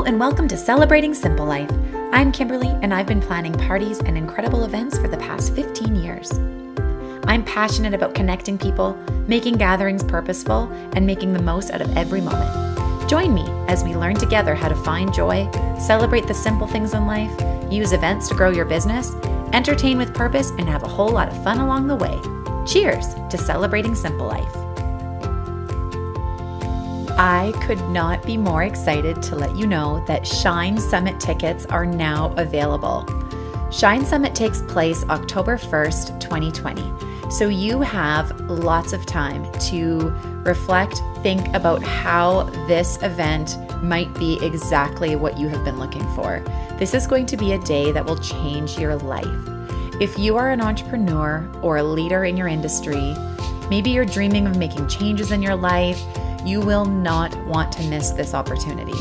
and welcome to Celebrating Simple Life. I'm Kimberly, and I've been planning parties and incredible events for the past 15 years. I'm passionate about connecting people, making gatherings purposeful, and making the most out of every moment. Join me as we learn together how to find joy, celebrate the simple things in life, use events to grow your business, entertain with purpose, and have a whole lot of fun along the way. Cheers to Celebrating Simple Life. I could not be more excited to let you know that Shine Summit tickets are now available. Shine Summit takes place October 1st, 2020. So you have lots of time to reflect, think about how this event might be exactly what you have been looking for. This is going to be a day that will change your life. If you are an entrepreneur or a leader in your industry, maybe you're dreaming of making changes in your life, you will not want to miss this opportunity.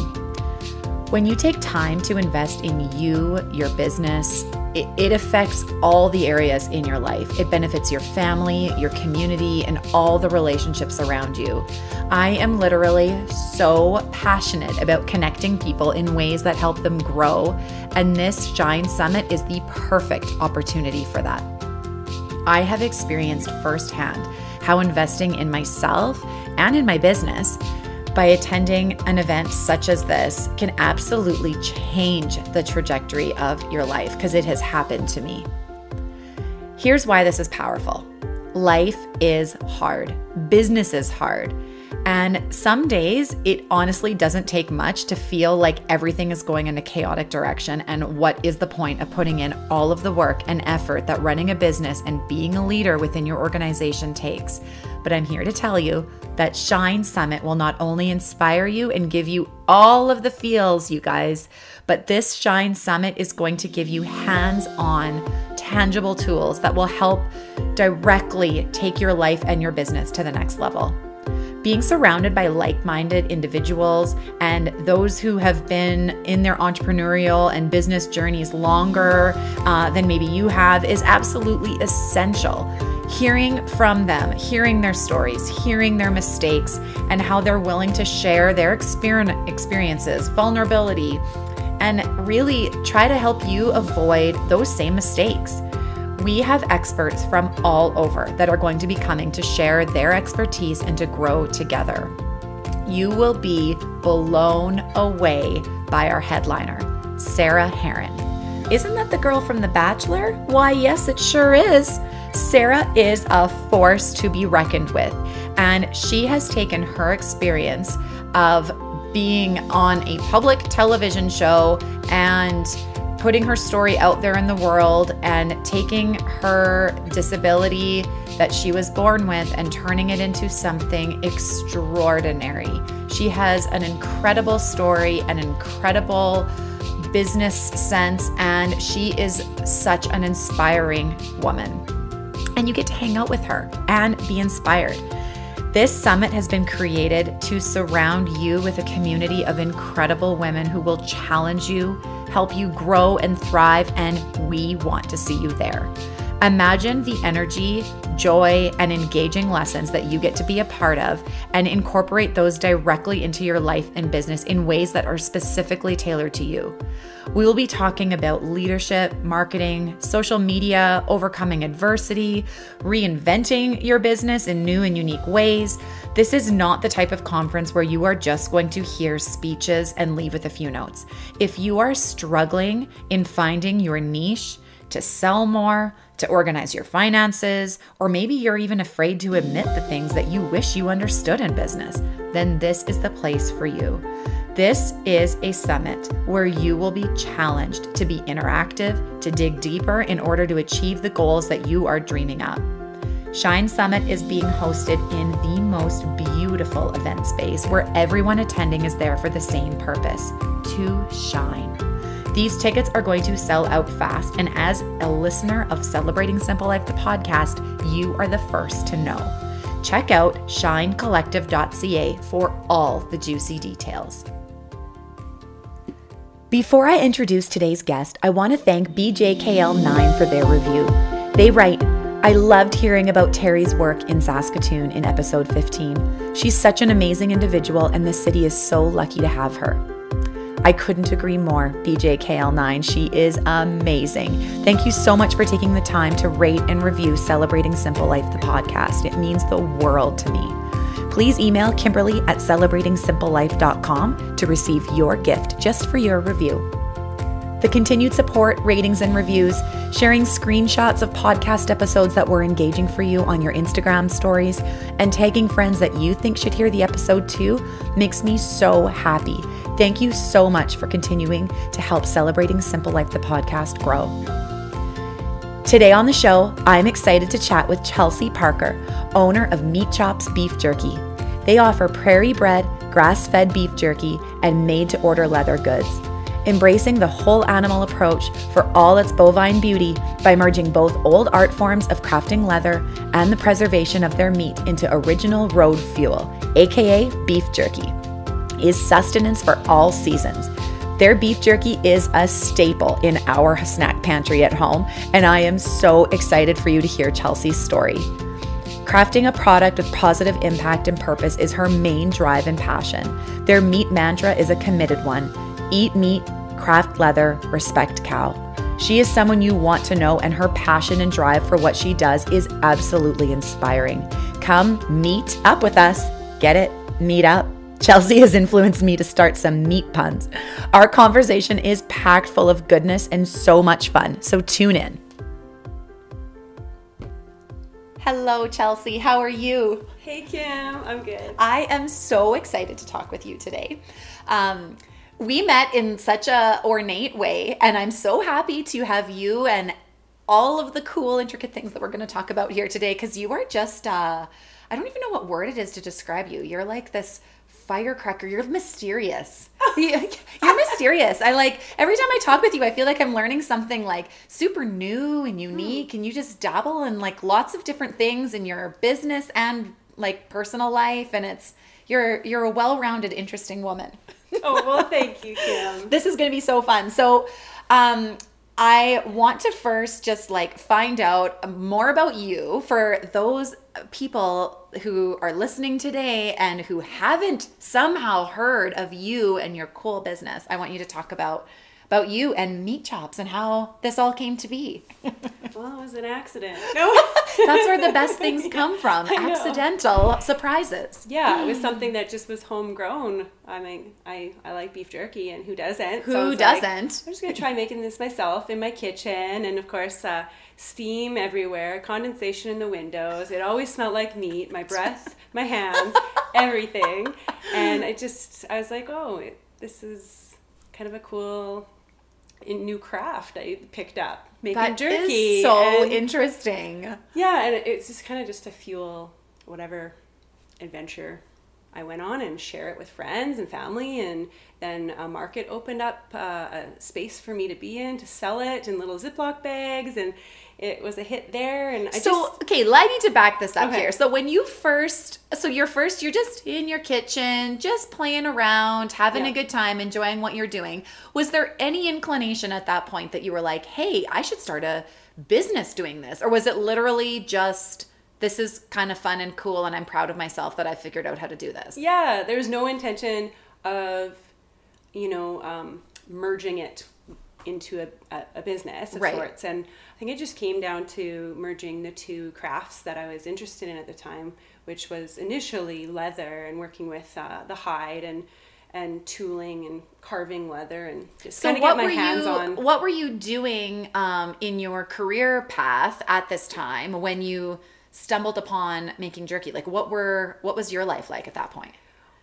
When you take time to invest in you, your business, it affects all the areas in your life. It benefits your family, your community, and all the relationships around you. I am literally so passionate about connecting people in ways that help them grow, and this Shine Summit is the perfect opportunity for that. I have experienced firsthand how investing in myself and in my business by attending an event such as this can absolutely change the trajectory of your life, because it has happened to me. Here's why this is powerful. Life is hard. Business is hard. And some days it honestly doesn't take much to feel like everything is going in a chaotic direction. And what is the point of putting in all of the work and effort that running a business and being a leader within your organization takes? But I'm here to tell you that Shine Summit will not only inspire you and give you all of the feels, you guys, but this Shine Summit is going to give you hands-on, tangible tools that will help directly take your life and your business to the next level. Being surrounded by like-minded individuals and those who have been in their entrepreneurial and business journeys longer than maybe you have is absolutely essential. Hearing from them, hearing their stories, hearing their mistakes, and how they're willing to share their experiences, vulnerability, and really try to help you avoid those same mistakes. We have experts from all over that are going to be coming to share their expertise and to grow together. You will be blown away by our headliner, Sarah Heron. Isn't that the girl from The Bachelor? Why, yes, it sure is. Sarah is a force to be reckoned with, and she has taken her experience of being on a public television show and putting her story out there in the world and taking her disability that she was born with and turning it into something extraordinary. She has an incredible story, an incredible business sense, and she is such an inspiring woman. And you get to hang out with her and be inspired. This summit has been created to surround you with a community of incredible women who will challenge you, help you grow and thrive, and we want to see you there. Imagine the energy, joy, and engaging lessons that you get to be a part of and incorporate those directly into your life and business in ways that are specifically tailored to you. We will be talking about leadership, marketing, social media, overcoming adversity, reinventing your business in new and unique ways. This is not the type of conference where you are just going to hear speeches and leave with a few notes. If you are struggling in finding your niche, to sell more, to organize your finances, or maybe you're even afraid to admit the things that you wish you understood in business, then this is the place for you. This is a summit where you will be challenged to be interactive, to dig deeper in order to achieve the goals that you are dreaming of. Shine Summit is being hosted in the most beautiful event space where everyone attending is there for the same purpose, to shine. These tickets are going to sell out fast, and as a listener of Celebrating Simple Life, the podcast, you are the first to know. Check out shinecollective.ca for all the juicy details. Before I introduce today's guest, I want to thank BJKL9 for their review. They write, I loved hearing about Terry's work in Saskatoon in episode 15. She's such an amazing individual, and the city is so lucky to have her. I couldn't agree more, BJKL9. She is amazing. Thank you so much for taking the time to rate and review Celebrating Simple Life, the podcast. It means the world to me. Please email Kimberly at celebratingsimplelife.com to receive your gift just for your review. The continued support, ratings, and reviews, sharing screenshots of podcast episodes that were engaging for you on your Instagram stories, and tagging friends that you think should hear the episode too makes me so happy. Thank you so much for continuing to help Celebrating Simple Life, the podcast, grow. Today on the show, I'm excited to chat with Chelsey Parker, owner of Meat Chops Beef Jerky. They offer Prairie Bred, grass-fed beef jerky, and made-to-order leather goods, embracing the whole animal approach for all its bovine beauty by merging both old art forms of crafting leather and the preservation of their meat into original road fuel, aka beef jerky, is sustenance for all seasons. Their beef jerky is a staple in our snack pantry at home, and I am so excited for you to hear Chelsey's story. Crafting a product with positive impact and purpose is her main drive and passion. Their meat mantra is a committed one: eat meat, craft leather, respect cow. She is someone you want to know, and her passion and drive for what she does is absolutely inspiring. Come meet up with us. Get it? Meet up. Chelsey has influenced me to start some meat puns. Our conversation is packed full of goodness and so much fun, so tune in. Hello, Chelsey. How are you? Hey, Kim. I'm good. I am so excited to talk with you today. We met in such a ornate way, and I'm so happy to have you and all of the cool, intricate things that we're going to talk about here today, because you are just, I don't even know what word it is to describe you. You're like this firecracker. You're mysterious. You're mysterious. I like, every time I talk with you, I feel like I'm learning something like super new and unique, and you just dabble in like lots of different things in your business and like personal life, and you're a well-rounded, interesting woman. Oh, well, thank you, Kim. This is going to be so fun. So, I want to first just like find out more about you for those people who are listening today and who haven't somehow heard of you and your cool business. I want you to talk about you and Meat Chops and how this all came to be. Well, it was an accident. No, that's where the best things come from. Accidental surprises. Yeah, it was something that just was homegrown. I mean, I like beef jerky, and who doesn't? Who doesn't? Like, I'm just going to try making this myself in my kitchen. And of course, steam everywhere, condensation in the windows. It always smelled like meat, my breath, my hands, everything. And I was like, oh, this is kind of a cool new craft I picked up, making jerky. Is so interesting. Yeah, and it's just kind of just to fuel whatever adventure I went on and share it with friends and family. And then a market opened up a space for me to be in, to sell it in little Ziploc bags, and it was a hit there. And okay, I need to back this up here. So when you're just in your kitchen, just playing around, having a good time, enjoying what you're doing. Was there any inclination at that point that you were like, hey, I should start a business doing this? Or was it literally just, this is kind of fun and cool, and I'm proud of myself that I figured out how to do this? Yeah, there's no intention of, merging it into a business of sorts. And I think it just came down to merging the two crafts that I was interested in at the time, which was initially leather and working with the hide and tooling and carving leather, and just kind of get my hands on. What were you doing in your career path at this time when you stumbled upon making jerky? Like what was your life like at that point?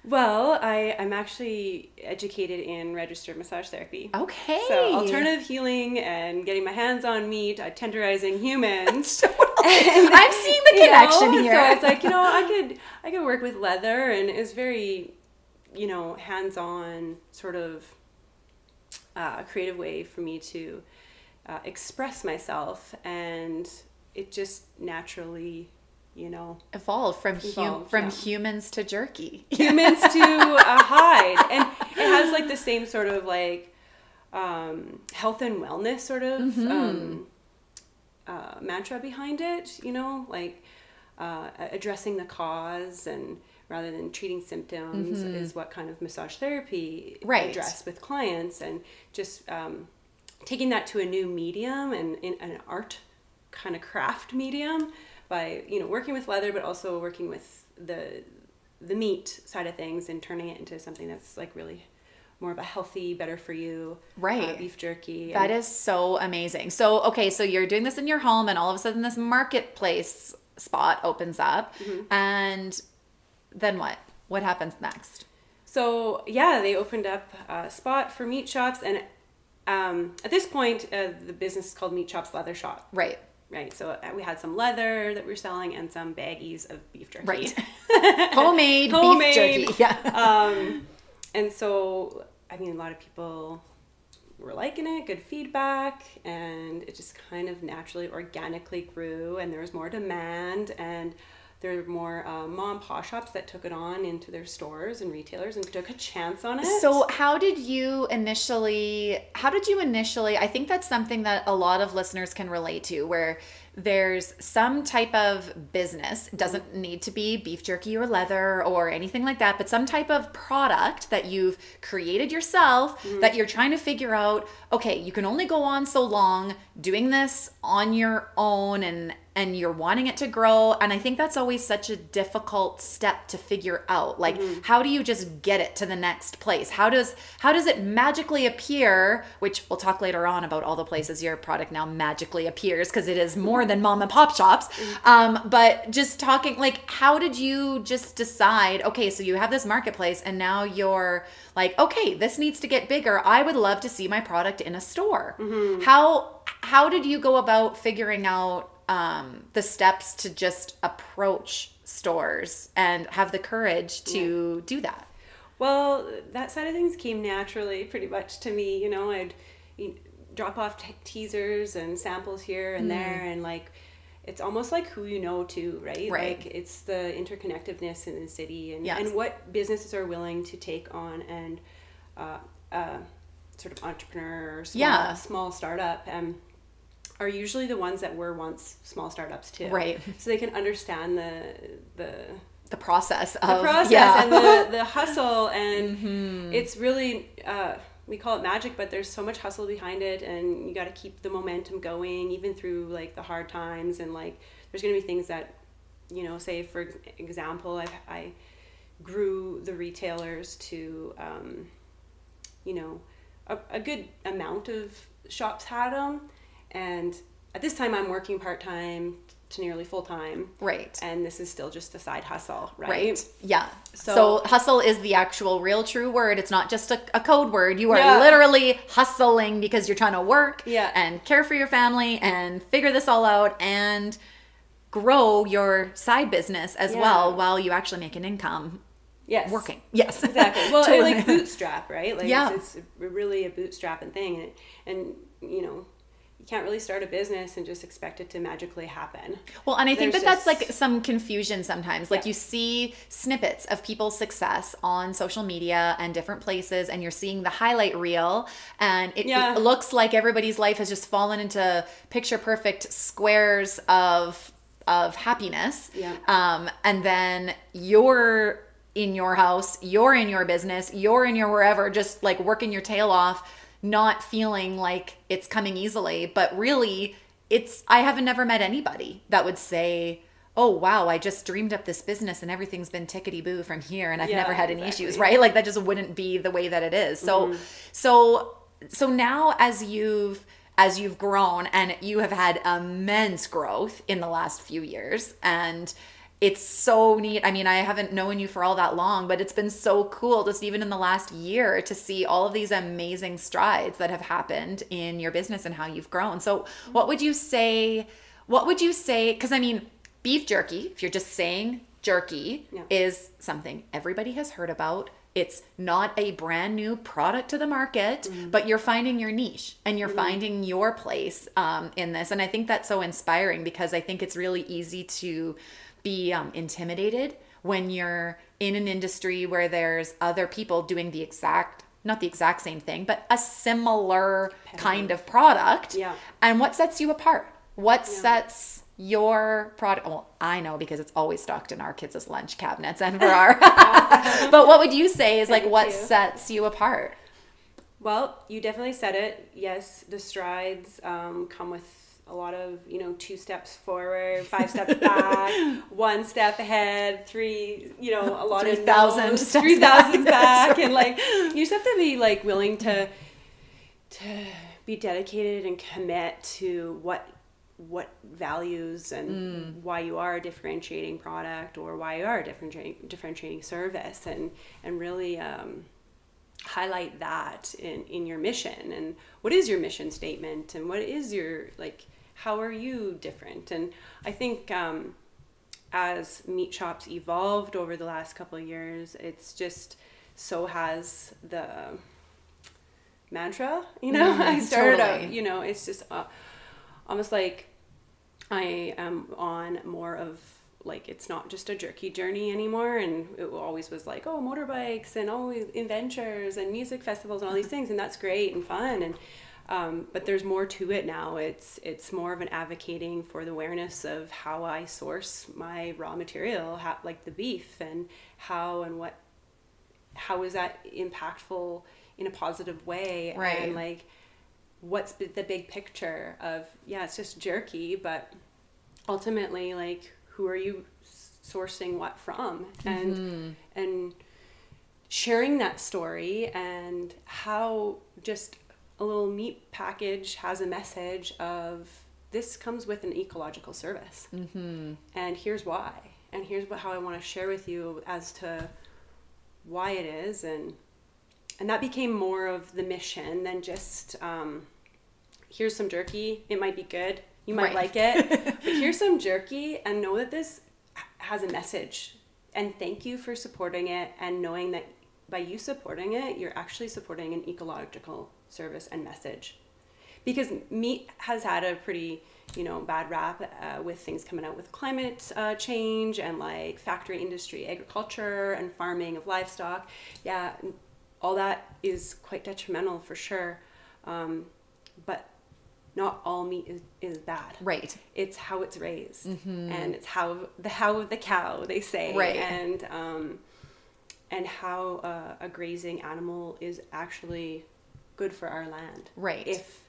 Well, I'm actually educated in registered massage therapy. Okay. So alternative healing and getting my hands on meat, tenderizing humans. I'm seeing the connection here. So it's like, I could work with leather, and it was very, hands-on sort of creative way for me to express myself, and it just naturally evolved from humans to jerky. Humans to a hide. And it has like the same sort of like health and wellness sort of mantra behind it, like addressing the cause and rather than treating symptoms is what kind of massage therapy I Right. address with clients, and just taking that to a new medium and in an art kind of craft medium by, you know, working with leather, but also working with the meat side of things and turning it into something that's like really more of a healthy, better for you Right. beef jerky. That is so amazing. So, okay, so you're doing this in your home and all of a sudden this marketplace spot opens up and then what? What happens next? So yeah, they opened up a spot for Meat Chops, and at this point, the business is called Meat Chops Leather Shop. Right. Right. So we had some leather that we were selling and some baggies of beef jerky. Right. Homemade beef jerky. Yeah. And so, I mean, a lot of people were liking it, good feedback, and it just kind of naturally, organically grew, and there was more demand, and there were more mom and pop shops that took it on into their stores and retailers and took a chance on it. So how did you initially, I think that's something that a lot of listeners can relate to, where there's some type of business, it doesn't need to be beef jerky or leather or anything like that, but some type of product that you've created yourself that you're trying to figure out, okay, you can only go on so long doing this on your own, and you're wanting it to grow. And I think that's always such a difficult step to figure out. Like, how do you just get it to the next place? How does it magically appear, which we'll talk later on about all the places your product now magically appears, because it is more than mom and pop shops. But just talking, like, how did you just decide, okay, so you have this marketplace and now you're like, okay, this needs to get bigger. I would love to see my product in a store. How did you go about figuring out the steps to just approach stores and have the courage to do that? Well, that side of things came naturally pretty much to me. You know, I'd drop off teasers and samples here and there, and like, it's almost like who you know too, right? Right. Like, it's the interconnectedness in the city, and what businesses are willing to take on, and sort of entrepreneur or small startup are usually the ones that were once small startups too. Right. So they can understand the process and the hustle, and it's really we call it magic, but there's so much hustle behind it, and you got to keep the momentum going even through like the hard times, and like there's going to be things that, you know, say for example, I grew the retailers to you know, a good amount of shops had them, and at this time I'm working part-time to nearly full-time. Right. And this is still just a side hustle, right? Right. Yeah. So hustle is the actual real true word. It's not just a code word. You are literally hustling because you're trying to work and care for your family and figure this all out and grow your side business as well while you actually make an income. Yes. Working. Yes. Exactly. Well, Totally. like bootstrap, right? Like Yeah. it's really a bootstrapping thing, and you know, you can't really start a business and just expect it to magically happen. Well, and I think There's that's like some confusion sometimes. Like, Yeah. you see snippets of people's success on social media and different places, and you're seeing the highlight reel, and it looks like everybody's life has just fallen into picture perfect squares of happiness. Yeah. And then you're in your house, you're in your business, you're in your wherever, just like working your tail off, not feeling like it's coming easily. But really, I haven't never met anybody that would say, oh, wow, I just dreamed up this business and everything's been tickety-boo from here and I've never had any issues, right? Like, that just wouldn't be the way that it is. So now as you've grown, and you have had immense growth in the last few years, and it's so neat. I mean, I haven't known you for all that long, but it's been so cool just even in the last year to see all of these amazing strides that have happened in your business and how you've grown. So what would you say, because I mean, beef jerky, if you're just saying jerky, is something everybody has heard about. It's not a brand new product to the market, but you're finding your niche and you're finding your place in this. And I think that's so inspiring, because I think it's really easy to be intimidated when you're in an industry where there's other people doing not the exact same thing, but a similar kind of product. Yeah. And what sets you apart? What sets your product? Well, I know because it's always stocked in our kids' lunch cabinets and for our, but what would you say is like what sets you apart? Well, you definitely said it. Yes, the strides come with a lot of, 2 steps forward, 5 steps back, 1 step ahead, 3, a lot 3,000 of steps 3,000 back. And like, you just have to be like willing to be dedicated and commit to what values and why you are a differentiating product or why you are a differentiating service, and really highlight that in your mission. And what is your mission statement, and what is your, like, how are you different? And I think as Meat Chops evolved over the last couple of years, it's just, so has the mantra, I started totally. out, it's just almost like I am on more of, like, it's not just a jerky journey anymore, and it always was like, oh, motorbikes and always adventures and music festivals and all these things, and that's great and fun, and but there's more to it now. It's more of an advocating for the awareness of how I source my raw material, like the beef, and how is that impactful in a positive way, right? And like, what's the big picture of, it's just jerky, but ultimately, like, who are you sourcing what from, and sharing that story, and how just a little meat package has a message of, this comes with an ecological service, and here's why, and here's how I want to share with you as to why it is, and that became more of the mission than just here's some jerky, it might be good, you might like it, but here's some jerky, and know that this has a message, and thank you for supporting it, and knowing that by you supporting it, you're actually supporting an ecological service and message. Because meat has had a pretty, bad rap with things coming out with climate change and like factory industry, agriculture and farming of livestock. Yeah, all that is quite detrimental for sure. But not all meat is bad. Right. It's how it's raised, and it's how of the cow, they say, right. And how a grazing animal is actually good for our land. Right. If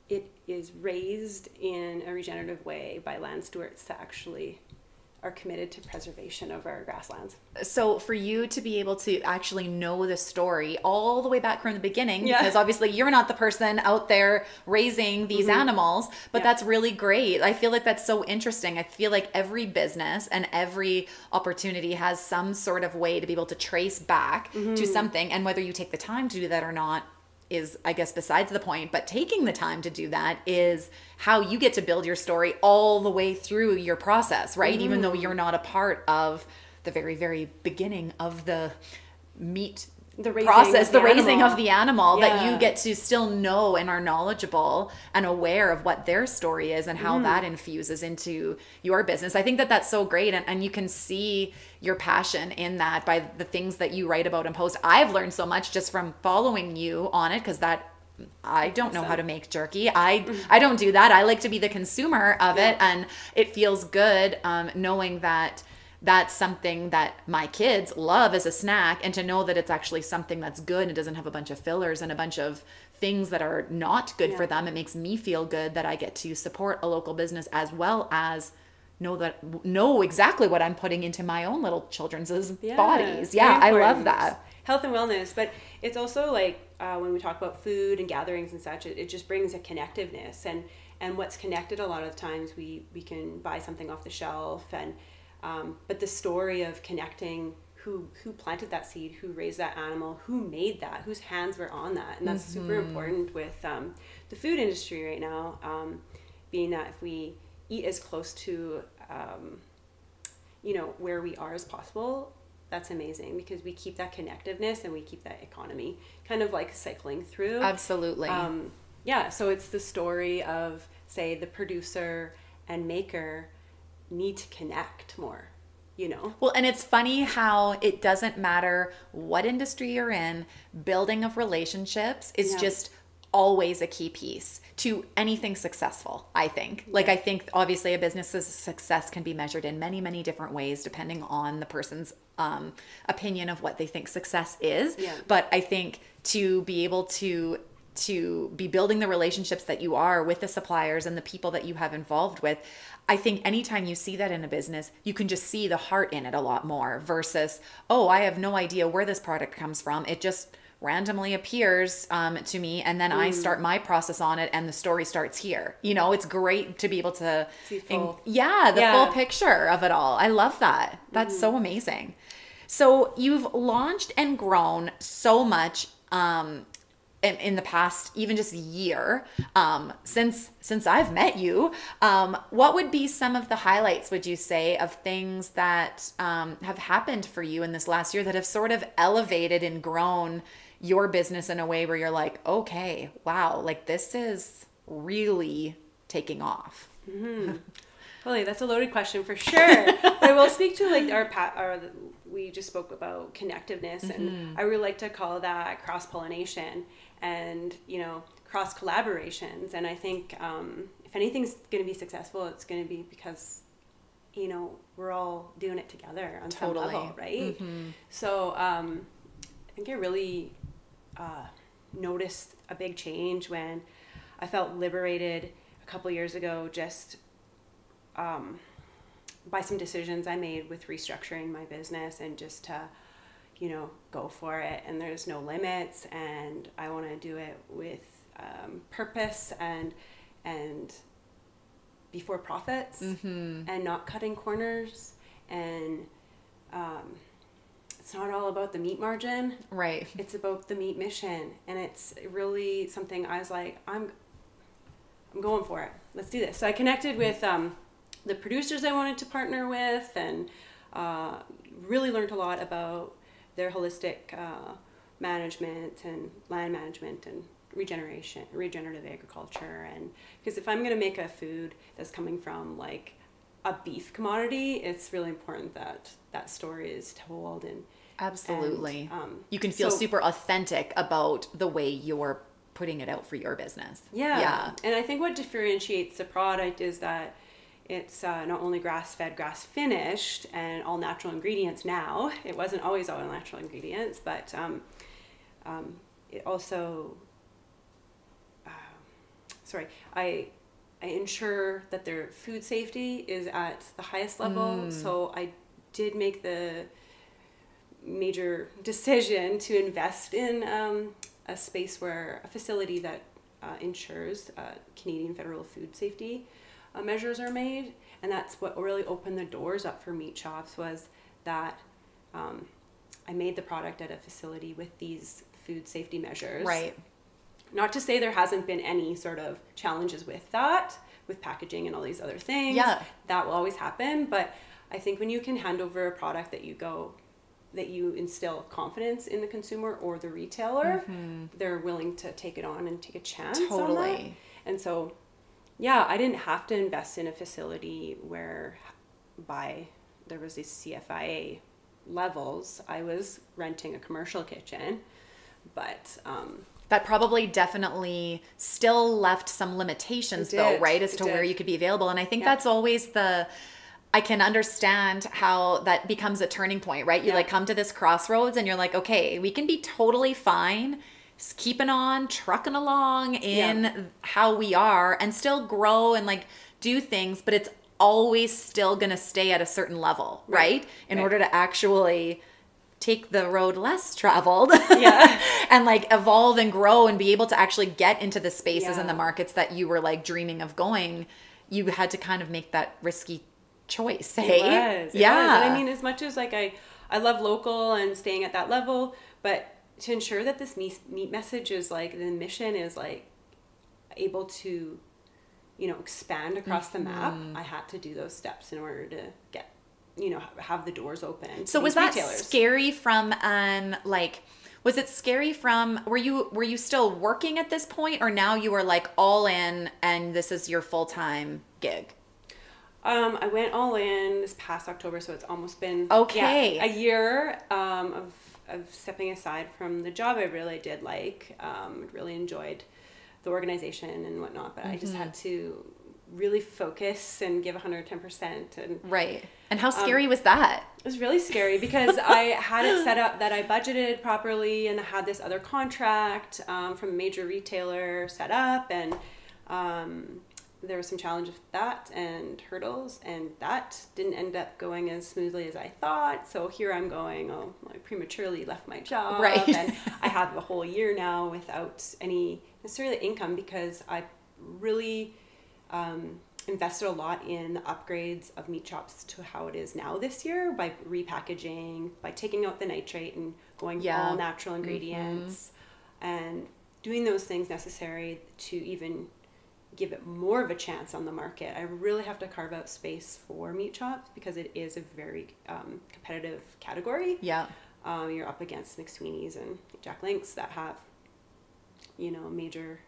it is raised in a regenerative way by land stewards that actually are committed to preservation of our grasslands. So for you to be able to actually know the story all the way back from the beginning, because obviously you're not the person out there raising these animals, but that's really great. I feel like that's so interesting. I feel like every business and every opportunity has some sort of way to be able to trace back to something, and whether you take the time to do that or not is, I guess, besides the point, but taking the time to do that is how you get to build your story all the way through your process, right? Even though you're not a part of the very, very beginning of the meat process, the raising of the animal, that you get to still know and are knowledgeable and aware of what their story is and how that infuses into your business. I think that that's so great, and you can see your passion in that by the things that you write about and post. I've learned so much just from following you on it, because that I don't know how to make jerky. I don't do that. I like to be the consumer of it, and it feels good knowing that that's something that my kids love as a snack, and to know that it's actually something that's good and it doesn't have a bunch of fillers and a bunch of things that are not good for them. It makes me feel good that I get to support a local business, as well as know exactly what I'm putting into my own little children's bodies. Yeah, I love that. Health and wellness, but it's also like when we talk about food and gatherings and such, it just brings a connectiveness, and what's connected a lot of times we can buy something off the shelf, and but the story of connecting who planted that seed, who raised that animal, who made that, whose hands were on that, and that's super important with the food industry right now, being that if we eat as close to where we are as possible, that's amazing, because we keep that connectiveness and we keep that economy kind of like cycling through. Absolutely. So it's the story of, say, the producer and maker need to connect more, Well, and it's funny how it doesn't matter what industry you're in, building of relationships is just always a key piece to anything successful, I think. Like, I think obviously a business's success can be measured in many, many different ways depending on the person's opinion of what they think success is. Yeah. But I think to be able to be building the relationships that you are with the suppliers and the people that you have involved with, I think anytime you see that in a business, you can just see the heart in it a lot more versus, oh, I have no idea where this product comes from. It just randomly appears to me, and then I start my process on it, and the story starts here. You know, it's great to be able to see full. Full picture of it all. I love that. That's so amazing. So you've launched and grown so much in the past, even just year, since I've met you. What would be some of the highlights, would you say, of things that have happened for you in this last year that have sort of elevated and grown your business in a way where you're like, okay, wow, like this is really taking off? Well, that's a loaded question for sure. I will speak to like we just spoke about connectiveness, and I really like to call that cross-pollination and, you know, cross-collaborations. And I think if anything's going to be successful, it's going to be because, you know, we're all doing it together on some level, right? So I think I really noticed a big change when I felt liberated a couple years ago, just by some decisions I made with restructuring my business and just to, you know, go for it. And there's no limits, and I want to do it with purpose and before profits, and not cutting corners. And it's not all about the meat margin, right? It's about the meat mission, and it's really something I was like, I'm going for it. Let's do this. So I connected with the producers I wanted to partner with, and really learned a lot about their holistic management and land management and regenerative agriculture. And because if I'm going to make a food that's coming from like a beef commodity, it's really important that that story is told. And absolutely, you can feel super authentic about the way you're putting it out for your business. Yeah. And I think what differentiates the product is that it's not only grass-fed, grass-finished, and all natural ingredients now. It wasn't always all natural ingredients, but it also, I ensure that their food safety is at the highest level. So I did make the major decision to invest in a facility that ensures Canadian federal food safety measures are made. And that's what really opened the doors up for Meat Chops, was that I made the product at a facility with these food safety measures. Right. Not to say there hasn't been any sort of challenges with that, with packaging and all these other things. Yeah. That will always happen. But I think when you can hand over a product that you instill confidence in the consumer or the retailer, they're willing to take it on and take a chance on that. And so, yeah, I didn't have to invest in a facility whereby there was these CFIA levels. I was renting a commercial kitchen, but that probably definitely still left some limitations though, right? As to where you could be available. And I think that's always I can understand how that becomes a turning point, right? You like come to this crossroads and you're like, okay, we can be totally fine keeping on, trucking along in how we are and still grow and like do things, but it's always still going to stay at a certain level, right? In order to actually take the road less traveled and like evolve and grow and be able to actually get into the spaces and the markets that you were like dreaming of going, you had to kind of make that risky choice. Hey? It was. And I mean, as much as like I love local and staying at that level, but to ensure that this meat message is like, the mission is like able to, you know, expand across the map, I had to do those steps in order to get, you know, have the doors open. So was that scary from was it scary from, were you still working at this point, or now you were like all in and this is your full-time gig? I went all in this past October, so it's almost been a year of stepping aside from the job I really did like. Really enjoyed the organization and whatnot, but I just had to really focus and give 110%. And right. And how scary was that? It was really scary because I had it set up that I budgeted properly and I had this other contract from a major retailer set up, and there was some challenge with that and hurdles, and that didn't end up going as smoothly as I thought. So here I'm going, I prematurely left my job. Right. And I have the whole year now without any necessarily income, because I really invested a lot in the upgrades of Meat Chops to how it is now this year, by repackaging, by taking out the nitrate and going all natural ingredients, and doing those things necessary to even give it more of a chance on the market. I really have to carve out space for Meat Chops because it is a very competitive category. Yeah. You're up against McSweeney's and Jack Link's that have, major,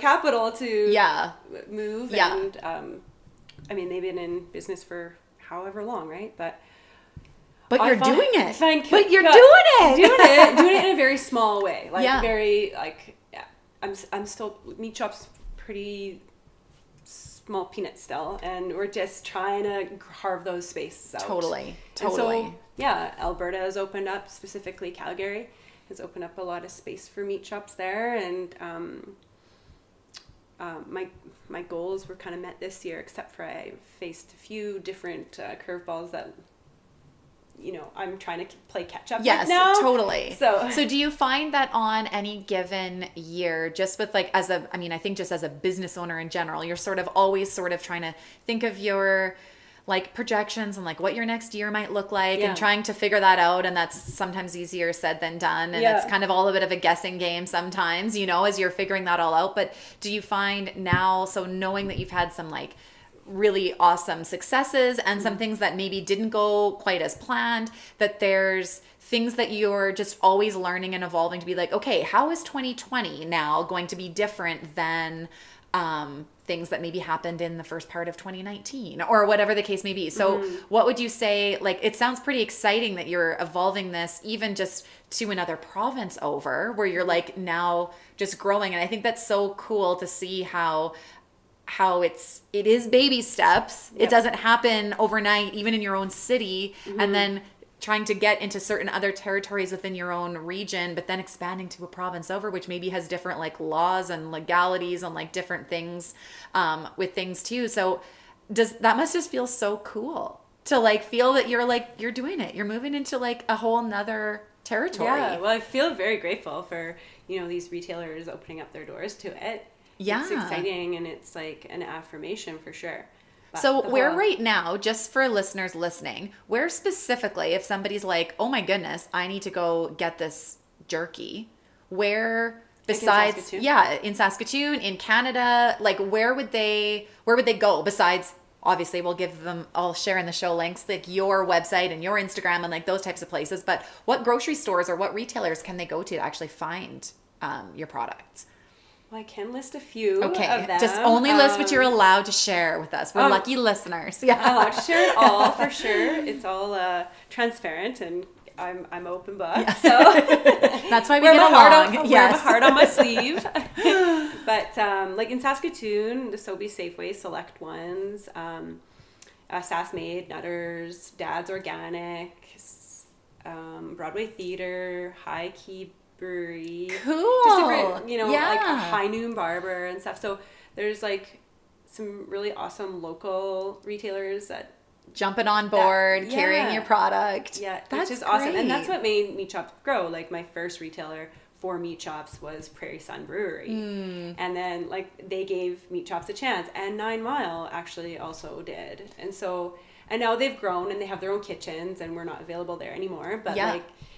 capital to move. Yeah. And, they've been in business for however long, right? But you're doing it. But you're doing it in a very small way. I'm still, Meat Chops pretty small peanut still, and we're just trying to carve those spaces out. Totally. And so, Alberta has opened up, specifically Calgary has opened up a lot of space for Meat Chops there, and my goals were kind of met this year, except for I faced a few different curveballs that I'm trying to play catch up with now. Totally. So do you find that on any given year, just with I think just as a business owner in general, you're sort of always sort of trying to think of your projections and what your next year might look like, and trying to figure that out. And that's sometimes easier said than done. And it's kind of all a bit of a guessing game sometimes, as you're figuring that all out. But do you find now, so knowing that you've had some really awesome successes and some things that maybe didn't go quite as planned, that there's things that you're just always learning and evolving to be okay, how is 2020 now going to be different than things that maybe happened in the first part of 2019 or whatever the case may be? So what would you say, it sounds pretty exciting that you're evolving this even just to another province over, where you're now just growing. And I think that's so cool to see how it is baby steps. It doesn't happen overnight, even in your own city, and then trying to get into certain other territories within your own region, but then expanding to a province over, which maybe has different laws and legalities and different things with things too. So that must just feel so cool to feel that you're doing it. You're moving into a whole nother territory. Yeah, well, I feel very grateful for these retailers opening up their doors to it. Yeah. It's exciting, and it's an affirmation for sure. But so where right now, just for listeners listening, where specifically, if somebody's oh my goodness, I need to go get this jerky, where besides, in Saskatoon, in Canada, where would they go besides, obviously I'll share in the show links, your website and your Instagram and those types of places, but what grocery stores or what retailers can they go to actually find your products? Well, I can list a few of them. Just only list what you're allowed to share with us. We're lucky listeners. Yeah. I'm allowed to share it all, for sure. It's all transparent, and I'm open book. Yeah. So that's why we get along. Wear my heart on my sleeve. But in Saskatoon, the Sobeys Safeway select ones, Sass Made, Nutters, Dad's Organic, Broadway Theater, High Key Brewery, cool. Just different, a High Noon Barber and stuff. So there's some really awesome local retailers that jumping on board, carrying your product. Yeah, that's which is great. awesome, and that's what made Meat Chops grow. My first retailer for Meat Chops was Prairie Sun Brewery, and then they gave Meat Chops a chance, and 9 Mile actually also did, and now they've grown and they have their own kitchens, and we're not available there anymore. But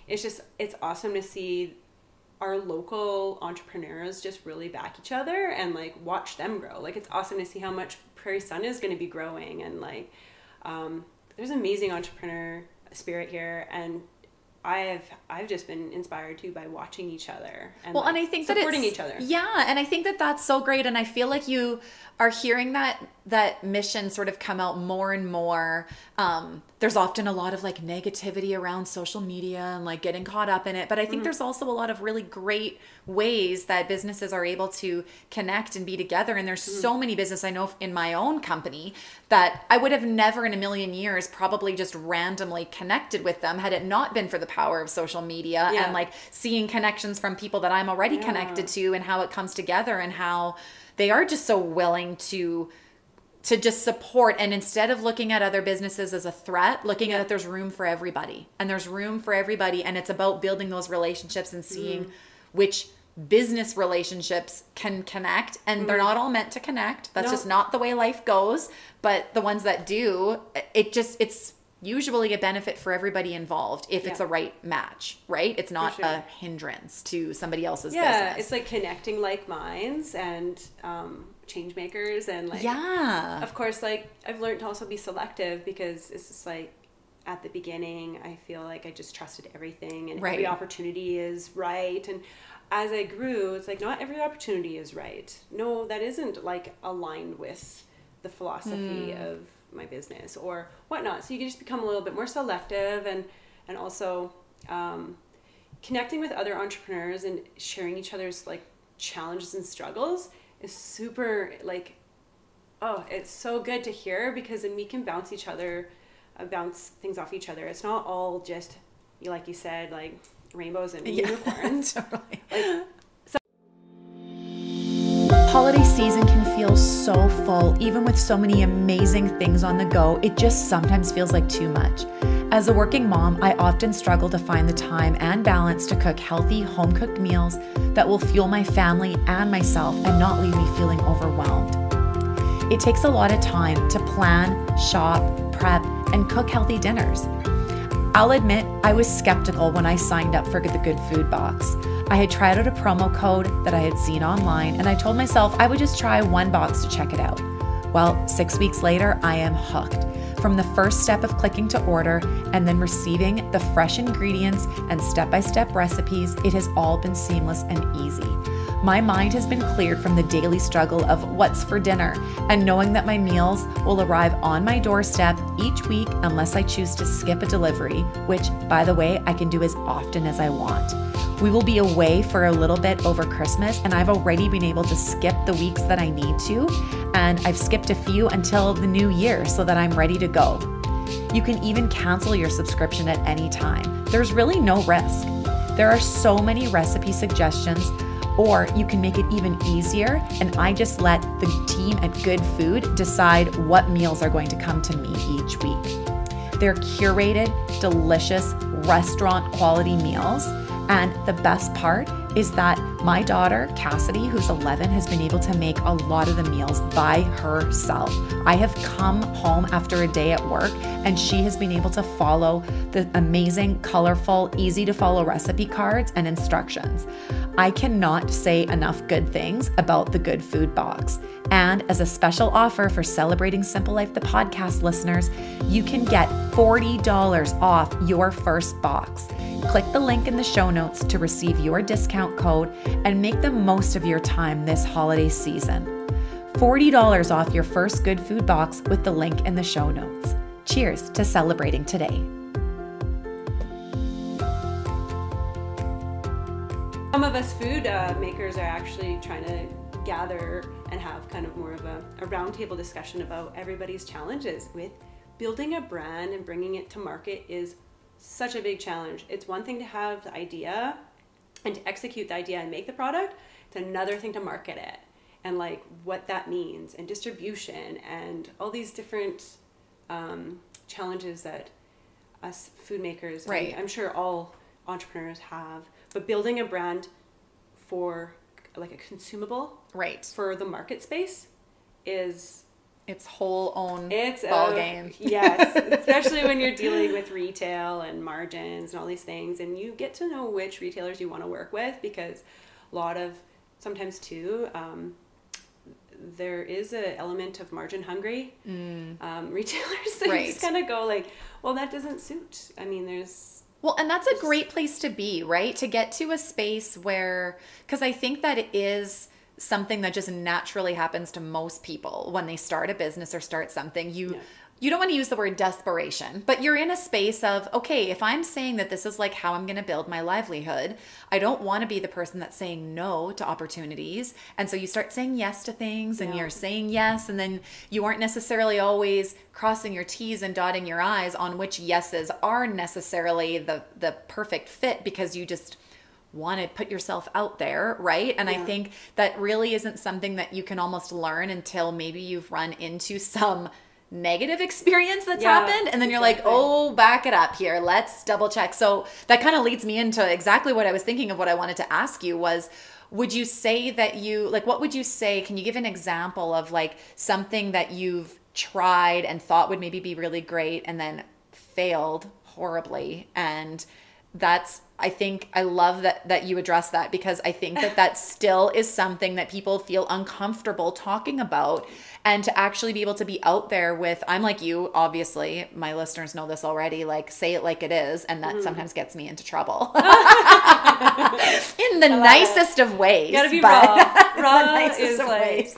it's awesome to see our local entrepreneurs just really back each other and watch them grow. It's awesome to see how much Prairie Sun is going to be growing, and there's amazing entrepreneur spirit here, and I've just been inspired too by watching each other and and I think supporting each other. Yeah, and I think that that's so great, and I feel like you are hearing that mission sort of come out more and more. There's often a lot of like negativity around social media and like getting caught up in it, but I think there's also a lot of really great ways that businesses are able to connect and be together. And there's so many businesses I know in my own company that I would have never in a million years probably just randomly connected with them had it not been for the power of social media and like seeing connections from people that I'm already connected to, and how it comes together, and how they are just so willing to just support. And instead of looking at other businesses as a threat, looking at it, there's room for everybody, and there's room for everybody. And it's about building those relationships and seeing which business relationships can connect. And they're not all meant to connect. That's just not the way life goes. But the ones that do, it's usually a benefit for everybody involved if it's a right match, right? It's not a hindrance to somebody else's business. Yeah, it's like connecting like minds and change makers, and like, of course, like I've learned to also be selective, because it's just like at the beginning I feel like I just trusted everything, and every opportunity is right. And as I grew, it's like not every opportunity is right. No, that isn't like aligned with the philosophy of my business or whatnot. So you can just become a little bit more selective, and also connecting with other entrepreneurs and sharing each other's like challenges and struggles is super like, it's so good to hear, because then we can bounce things off each other. It's not all just, like you said, like rainbows and unicorns. Totally. Like, holiday season can feel so full, even with so many amazing things on the go. It just sometimes feels like too much. As a working mom, I often struggle to find the time and balance to cook healthy, home-cooked meals that will fuel my family and myself and not leave me feeling overwhelmed. It takes a lot of time to plan, shop, prep, and cook healthy dinners. I'll admit I was skeptical when I signed up for the Good Food Box. I had tried out a promo code that I had seen online, and I told myself I would just try one box to check it out. Well, 6 weeks later, I am hooked. From the first step of clicking to order and then receiving the fresh ingredients and step-by-step recipes, it has all been seamless and easy. My mind has been cleared from the daily struggle of what's for dinner, and knowing that my meals will arrive on my doorstep each week unless I choose to skip a delivery, which, by the way, I can do as often as I want. We will be away for a little bit over Christmas, and I've already been able to skip the weeks that I need to, and I've skipped a few until the new year so that I'm ready to go. You can even cancel your subscription at any time. There's really no risk. There are so many recipe suggestions, or you can make it even easier, and I just let the team at Good Food decide what meals are going to come to me each week. They're curated, delicious, restaurant quality meals. And the best part is that my daughter, Cassidy, who's 11, has been able to make a lot of the meals by herself. I have come home after a day at work, and she has been able to follow the amazing, colorful, easy to follow recipe cards and instructions. I cannot say enough good things about the Good Food Box. And as a special offer for Celebrating Simple Life, the podcast listeners, you can get $40 off your first box. Click the link in the show notes to receive your discount code and make the most of your time this holiday season. $40 off your first Good Food Box with the link in the show notes. Cheers to celebrating today. some of us food makers are actually trying to gather and have kind of more of a roundtable discussion about everybody's challenges with building a brand and bringing it to market is such a big challenge. It's one thing to have the idea and to execute the idea and make the product. It's another thing to market it and like what that means and distribution and all these different challenges that us food makers, right. I'm sure all entrepreneurs have, but building a brand for like a consumable, right, for the market space is its whole own ball game. Yes, especially when you're dealing with retail and margins and all these things, and you get to know which retailers you want to work with, because a lot of sometimes too there is an element of margin hungry retailers. They right. just kind of go like, well, that doesn't suit. I mean, there's Well, and that's a great place to be, right? To get to a space where, because I think that it is something that just naturally happens to most people when they start a business or start something. You don't want to use the word desperation, but you're in a space of, okay, if I'm saying that this is like how I'm going to build my livelihood, I don't want to be the person that's saying no to opportunities. And so you start saying yes to things, and you're saying yes, and then you aren't necessarily always crossing your T's and dotting your I's on which yeses are necessarily the perfect fit, because you just want to put yourself out there, right? And I think that really isn't something that you can almost learn until maybe you've run into some negative experience that's happened, and then you're like, oh, back it up here, let's double check. So that kind of leads me into exactly what I was thinking of. What I wanted to ask you was, would you say that what would you say, can you give an example of like something that you've tried and thought would maybe be really great and then failed horribly? And I think I love that you address that, because I think that still is something that people feel uncomfortable talking about, and to actually be able to be out there with, I'm like you, obviously, my listeners know this already, like say it like it is, and that sometimes gets me into trouble. In the nicest of ways. Gotta be raw. Raw is like, ways.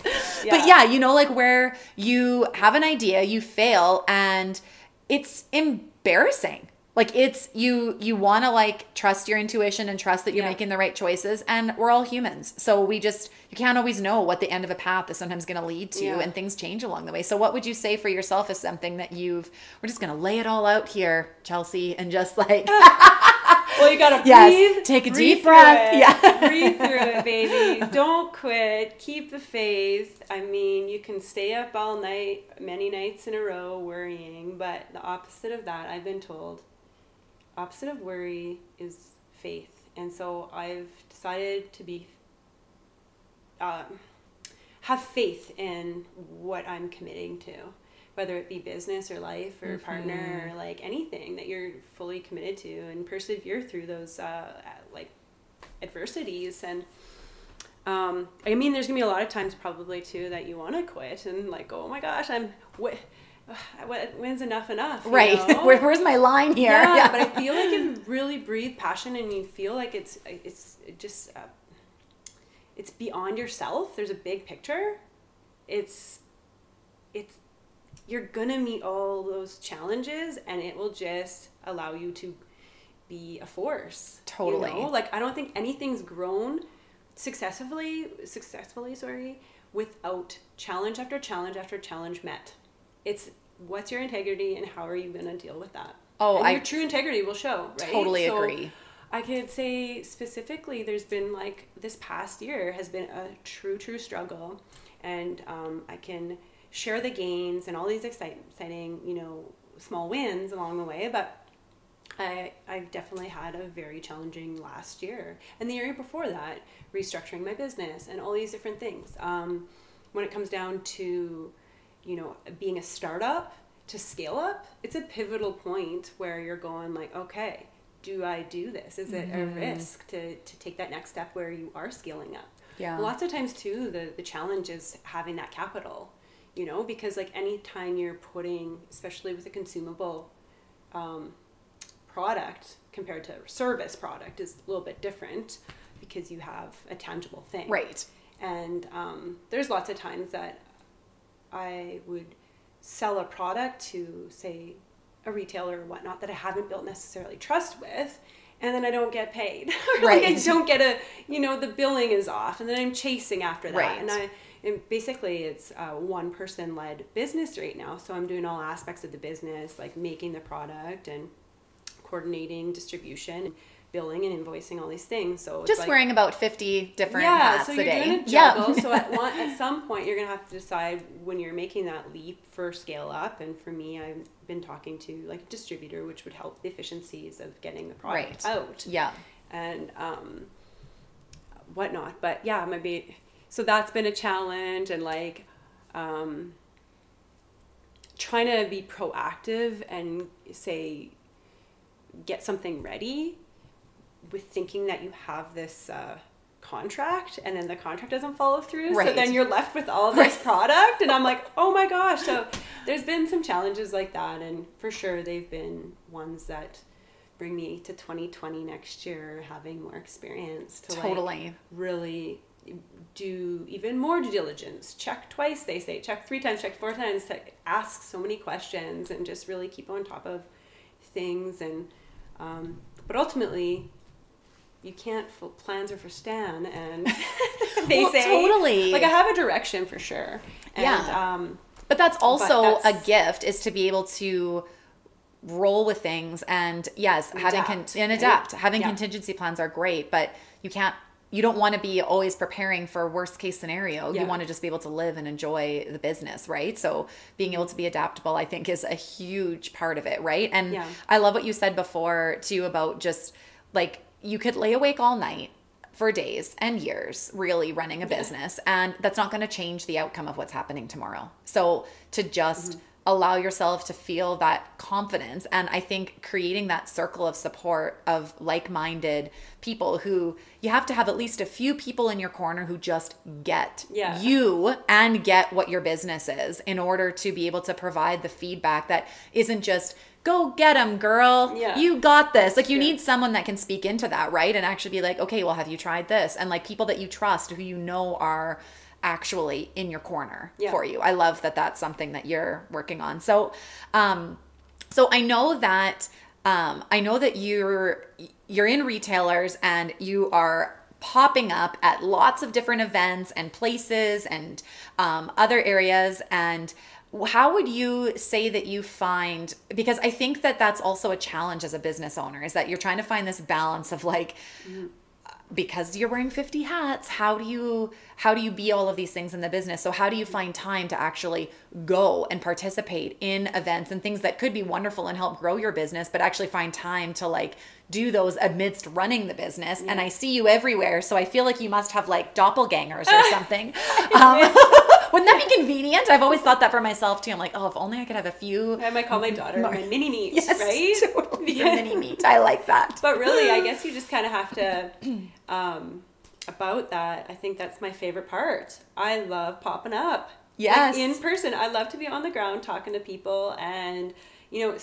But like where you have an idea, you fail, and it's embarrassing. Like it's, you want to like trust your intuition and trust that you're making the right choices, and we're all humans. So you can't always know what the end of a path is sometimes going to lead to, and things change along the way. So what would you say for yourself is something that we're just going to lay it all out here, Chelsey, and just like, well, you got to breathe. Take a deep breath. Yeah. Breathe through it, baby. Don't quit. Keep the faith. I mean, you can stay up all night, many nights in a row worrying, but the opposite of that, I've been told, opposite of worry is faith. And so I've decided to have faith in what I'm committing to, whether it be business or life or partner or like anything that you're fully committed to, and persevere through those like adversities. And I mean, there's gonna be a lot of times probably too that you want to quit and like, oh my gosh, when's enough, right? Where's my line here? Yeah, but I feel like if you really breathe passion and you feel like it's just it's beyond yourself, there's a big picture, you're gonna meet all those challenges, and it will just allow you to be a force. Totally. Like I don't think anything's grown successfully without challenge after challenge after challenge met. It's what's your integrity and how are you going to deal with that? Your true integrity will show, right? Totally agree. I could say specifically there's been like this past year has been a true struggle, and I can share the gains and all these exciting, small wins along the way, but I've definitely had a very challenging last year. And the year before that, restructuring my business and all these different things. When it comes down to being a startup to scale up, it's a pivotal point where you're going like, okay, do I do this? Is it a risk to take that next step where you are scaling up? Yeah. Lots of times too, the challenge is having that capital, because like anytime you're putting, especially with a consumable product compared to a service product, is a little bit different because you have a tangible thing. Right. And there's lots of times that I would sell a product to, say, a retailer or whatnot that I haven't built necessarily trust with, and then I don't get paid. Right. Like I don't get the billing is off, and then I'm chasing after that. Right. And basically it's a one-person led business right now. So I'm doing all aspects of the business, like making the product and coordinating distribution, billing and invoicing, all these things. So it's just like, wearing about 50 different hats a day. So you're doing a juggle. So at some point you're going to have to decide when you're making that leap for scale up. And for me, I've been talking to like a distributor, which would help the efficiencies of getting the product out. Yeah. And whatnot. But yeah, so that's been a challenge, and like trying to be proactive and say, get something ready with thinking that you have this contract, and then the contract doesn't follow through. Right. So then you're left with all this product, and I'm like, oh my gosh. So there's been some challenges like that, and for sure they've been ones that bring me to 2020 next year, having more experience to Totally. like really do even more due diligence. Check twice, they say. Check 3 times, check 4 times. Ask so many questions and just really keep on top of things. And but ultimately, you can't. Plans are for Stan, and they say totally. like I have a direction for sure. And, but that's also a gift, is to be able to roll with things and adapt. Having contingency plans are great, but you don't want to be always preparing for worst case scenario. You want to just be able to live and enjoy the business, right? So being able to be adaptable, I think, is a huge part of it, right? And I love what you said before too about just like you could lay awake all night for days and years really running a business, and that's not going to change the outcome of what's happening tomorrow. So to just allow yourself to feel that confidence. And I think creating that circle of support of like-minded people who you have to have at least a few people in your corner who just get you and get what your business is in order to be able to provide the feedback that isn't just go get them, girl. You got this. Like you need someone that can speak into that, right? And actually be like, okay, well, have you tried this? And like people that you trust who you know are actually in your corner for you. I love that that's something that you're working on. So, so I know that you're in retailers and you are popping up at lots of different events and places and other areas. And how would you say that you find, because I think that that's also a challenge as a business owner, is that you're trying to find this balance of like, because you're wearing 50 hats, how do you be all of these things in the business? So how do you find time to actually go and participate in events and things that could be wonderful and help grow your business, but actually find time to like do those amidst running the business? And I see you everywhere, so I feel like you must have like doppelgangers or something. Wouldn't that be convenient? I've always thought that for myself too. I'm like, oh, if only I could have a few. I might call my daughter my mini meat, right? Totally. Your mini meat. I like that. But really, I guess you just kind of have to, about that, I think that's my favorite part. I love popping up. Yes. Like in person. I love to be on the ground talking to people and, you know,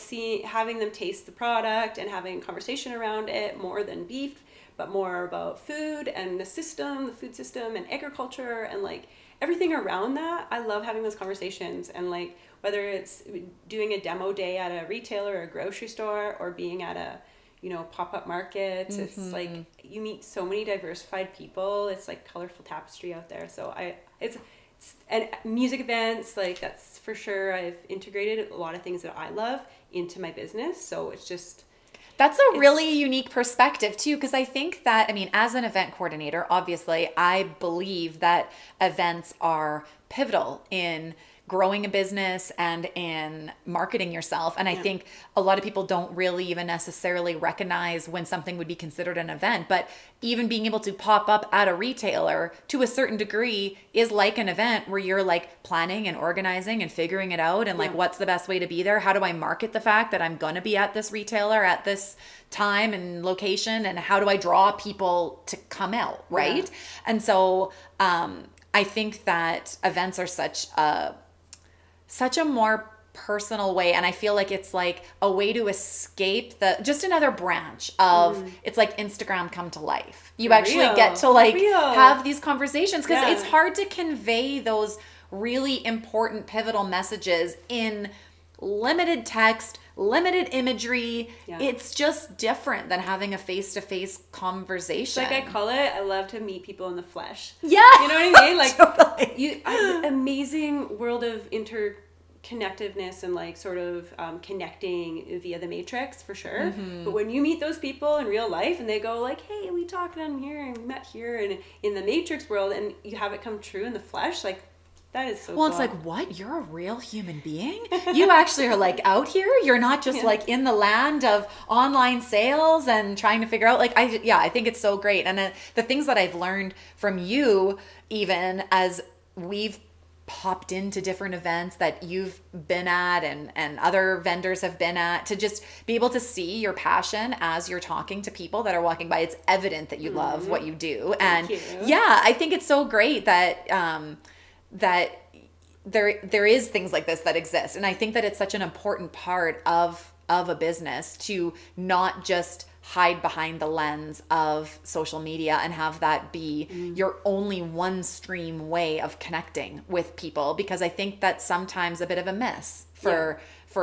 having them taste the product and having a conversation around it, more than beef, but more about food and the food system and agriculture and like everything around that. I love having those conversations, and like whether it's doing a demo day at a retailer or a grocery store or being at a, you know, pop-up market. It's like you meet so many diversified people. It's like colorful tapestry out there. So and music events, like that's for sure. I've integrated a lot of things that I love into my business. So that's a really unique perspective too, because I think that, I mean, as an event coordinator, obviously, I believe that events are pivotal in growing a business and in marketing yourself. And I think a lot of people don't really even necessarily recognize when something would be considered an event, but even being able to pop up at a retailer to a certain degree is like an event where you're like planning and organizing and figuring it out and like, what's the best way to be there? How do I market the fact that I'm going to be at this retailer at this time and location? And how do I draw people to come out? Right. Yeah. And so, I think that events are such a more personal way, and I feel like it's like a way to escape just another branch of it's like Instagram come to life. You actually get to like have these conversations, because it's hard to convey those really important pivotal messages in limited text, limited imagery. It's just different than having a face-to-face conversation. Like I call it, I love to meet people in the flesh. Yeah. You know what I mean? Like totally. Amazing world of interconnectiveness and like sort of connecting via the matrix for sure. But when you meet those people in real life and they go like, hey, we talked on here and we met here and in the matrix world, and you have it come true in the flesh, like that is so cool. It's like, what? You're a real human being? You actually are like out here? You're not just like in the land of online sales and trying to figure out like, I think it's so great. And the things that I've learned from you, even as we've popped into different events that you've been at and other vendors have been at, to just be able to see your passion as you're talking to people that are walking by. It's evident that you love what you do. Thank you. I think it's so great that that there is things like this that exist, and I think that it's such an important part of of a business to not just hide behind the lens of social media and have that be your only one stream way of connecting with people, because I think that's sometimes a bit of a miss for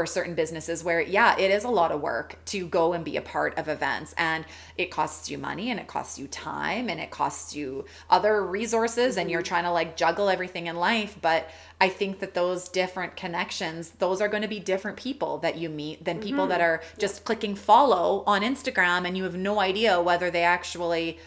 certain businesses where it is a lot of work to go and be a part of events, and it costs you money and it costs you time and it costs you other resources and you're trying to like juggle everything in life. But I think that those different connections, those are going to be different people that you meet than people that are just clicking follow on Instagram and you have no idea whether they actually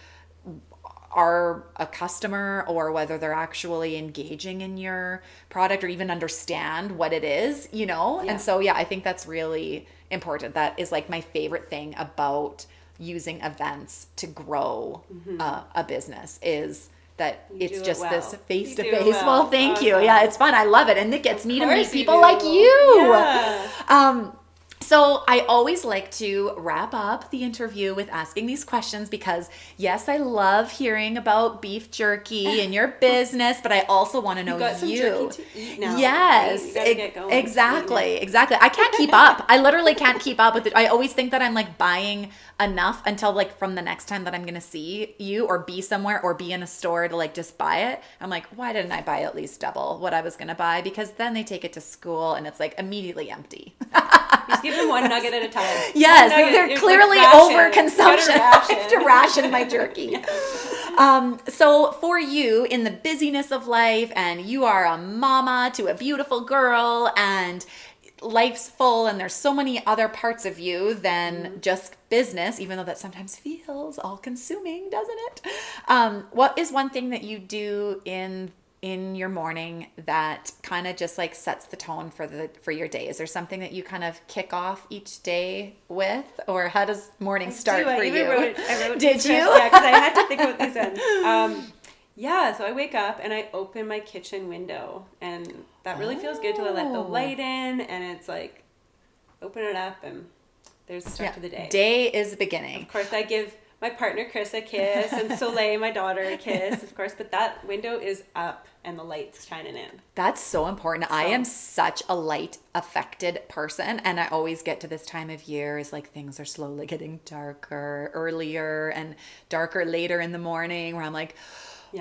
are a customer or whether they're actually engaging in your product or even understand what it is, you know? And so, I think that's really important. That is like my favorite thing about using events to grow a business is that it's just this face-to-face. Well, thank you. Yeah, it's fun. I love it. And it gets me to meet people like you. Yeah. So I always like to wrap up the interview with asking these questions because, yes, I love hearing about beef jerky and your business, but I also want to know you. Got some jerky to eat now. Yes, you gotta get going. Exactly. I can't keep up. I literally can't keep up with it. I always think that I'm like buying enough until like from the next time that I'm going to see you or be somewhere or be in a store to like just buy it. I'm like, why didn't I buy at least double what I was going to buy? Because then they take it to school and it's like immediately empty. Just give them one nugget at a time. Yes, they're clearly overconsumption. I have to ration my jerky. So for you in the busyness of life, and you are a mama to a beautiful girl, and life's full, and there's so many other parts of you than just business, even though that sometimes feels all consuming, doesn't it? What is one thing that you do in your morning that kind of just like sets the tone for your day? Is there something that you kind of kick off each day with, or how does morning start for you? I wrote Did you? Yeah, because I had to think about these ones. So I wake up and I open my kitchen window, and that really feels good to let the light in, and it's like open it up and there's the start to the day. Day is beginning. Of course, I give my partner Chris a kiss and Soleil, my daughter, a kiss, of course, but that window is up and the light's shining in. That's so important. I am such a light affected person, and I always get to this time of year is like things are slowly getting darker earlier and darker later in the morning, where I'm like,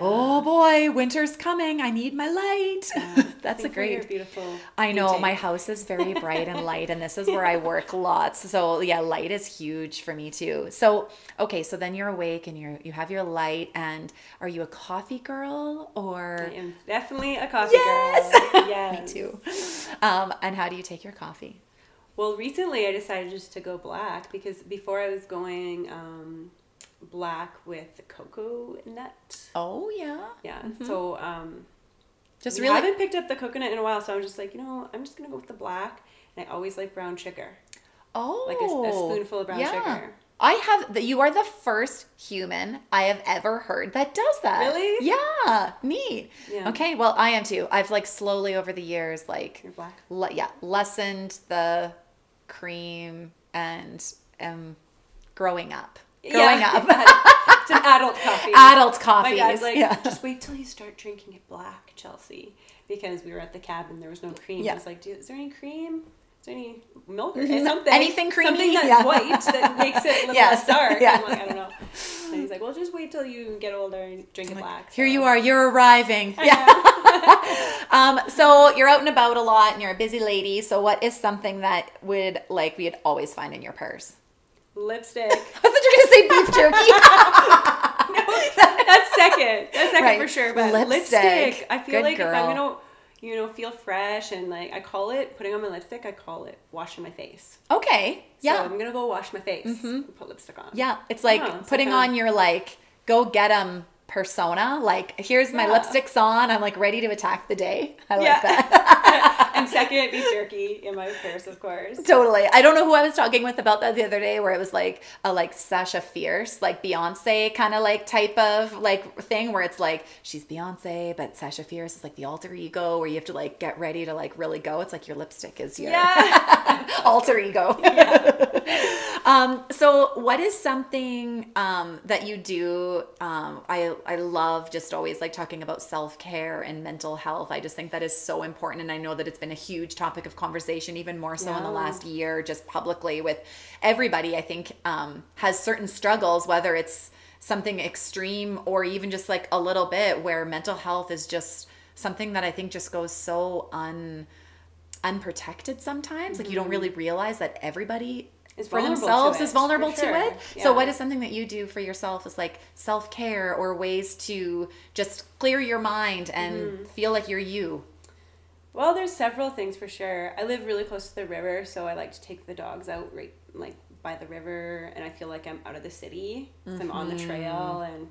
oh boy, winter's coming. I need my light. Yeah, that's a great, beautiful. I know my house is very bright and light, and this is where I work lots. So yeah, light is huge for me too. So okay, so then you're awake and you have your light. And are you a coffee girl or? I am definitely a coffee girl. Yes, me too. And how do you take your coffee? Well, recently I decided just to go black, because before I was going black with cocoa nut. Oh yeah. Yeah. So just really haven't picked up the coconut in a while, so I was just like, I'm just gonna go with the black. And I always like brown sugar. Oh. Like a spoonful of brown sugar. You are the first human I have ever heard that does that. Really? Yeah. Neat. Yeah. Okay. Well, I am too. I've like slowly over the years, like, you're black. Lessened the cream and growing up. It's an adult coffee. Adult coffee. My dad's like, just wait till you start drinking it black, Chelsey. Because we were at the cabin, there was no cream. Yeah. I was like, is there any cream? Is there any milk or something? Anything creamy? Something that's white that makes it a little less dark. Yeah. I'm like, I don't know. And he's like, well, just wait till you get older and drink it black. Here you are. You're arriving. So you're out and about a lot, and you're a busy lady. So what is something that we'd always find in your purse? Lipstick. I thought you were going to say beef jerky. No, that's second. That's second for sure. But lipstick. I feel like if I'm going to, feel fresh and like, putting on my lipstick, I call it washing my face. Okay. Yeah. So I'm going to go wash my face and put lipstick on. Yeah. It's like putting on your like, go get 'em persona. Like, here's my lipstick's on. I'm like ready to attack the day. I like that. And second, beef jerky in my purse, of course. Totally. I don't know who I was talking with about that the other day, where it was like a Sasha Fierce, like Beyonce kind of like type of like thing, where it's like she's Beyonce, but Sasha Fierce is like the alter ego, where you have to like get ready to like really go. It's like your lipstick is your alter ego. So what is something that you do? I love just always like talking about self-care and mental health. I just think that is so important, and I know that it's been been a huge topic of conversation, even more so in the last year, just publicly with everybody, I think, has certain struggles, whether it's something extreme or even just like a little bit, where mental health is just something that I think just goes so unprotected sometimes. Like you don't really realize that everybody for themselves is vulnerable to it. Yeah. So what is something that you do for yourself is like self-care or ways to just clear your mind and feel like you're you? Well, there's several things for sure. I live really close to the river, so I like to take the dogs out right like by the river, and I feel like I'm out of the city. So I'm on the trail, and